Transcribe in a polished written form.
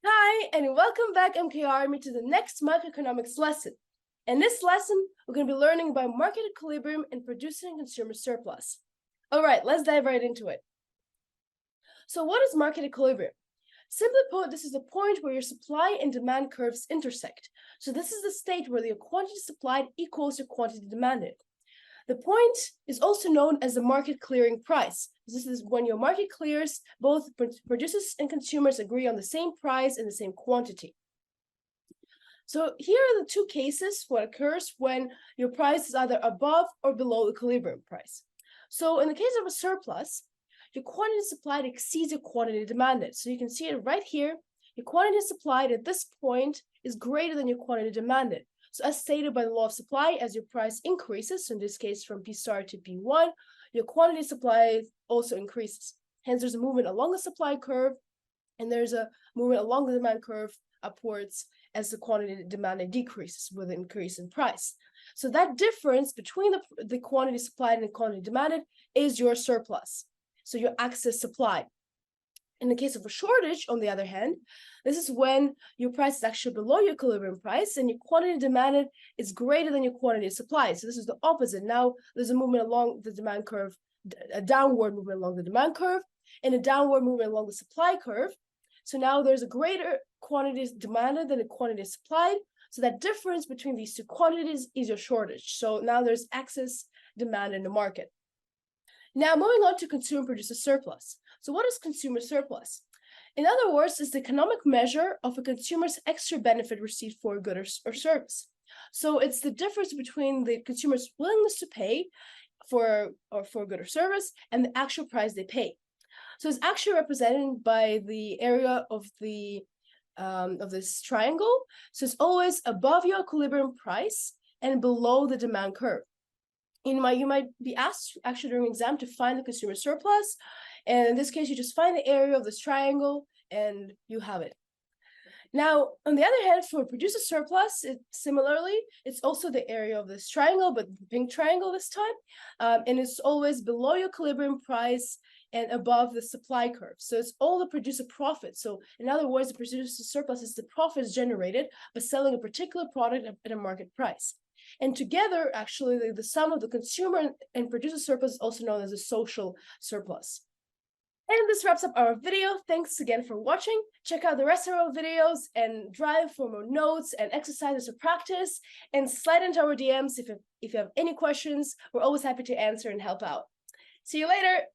Hi, and welcome back, MK Army, to the next microeconomics lesson. In this lesson, we're going to be learning about market equilibrium and producing consumer surplus. All right, let's dive right into it. So what is market equilibrium? Simply put, this is the point where your supply and demand curves intersect. So this is the state where the quantity supplied equals the quantity demanded. The point is also known as the market clearing price. This is when your market clears, both producers and consumers agree on the same price and the same quantity. So here are the two cases what occurs when your price is either above or below the equilibrium price. So in the case of a surplus, your quantity supplied exceeds your quantity demanded. So you can see it right here. Your quantity supplied at this point is greater than your quantity demanded. So as stated by the law of supply, as your price increases, so in this case from P star to P1, your quantity supply also increases. Hence, there's a movement along the supply curve, and there's a movement along the demand curve upwards as the quantity demanded decreases with an increase in price. So that difference between the quantity supplied and the quantity demanded is your surplus. So your excess supply. In the case of a shortage, on the other hand, this is when your price is actually below your equilibrium price and your quantity demanded is greater than your quantity supplied. So this is the opposite. Now there's a movement along the demand curve, a downward movement along the demand curve, and a downward movement along the supply curve. So now there's a greater quantity demanded than the quantity supplied. So that difference between these two quantities is your shortage. So now there's excess demand in the market. Now moving on to consumer producer surplus. So what is consumer surplus? In other words, it's the economic measure of a consumer's extra benefit received for a good or service. So it's the difference between the consumer's willingness to pay for a good or service and the actual price they pay. So it's actually represented by the area of this triangle. So it's always above your equilibrium price and below the demand curve. You might be asked actually during exam to find the consumer surplus, and in this case you just find the area of this triangle and you have it. Now on the other hand, for producer surplus, it's also the area of this triangle, but the pink triangle this time, and it's always below your equilibrium price and above the supply curve. So it's all the producer profit. So in other words, the producer surplus is the profits generated by selling a particular product at a market price. And together, actually, the sum of the consumer and producer surplus is also known as a social surplus. And this wraps up our video. Thanks again for watching. Check out the rest of our videos and drive for more notes and exercises to practice, and slide into our DMs if you have any questions. We're always happy to answer and help out. See you later.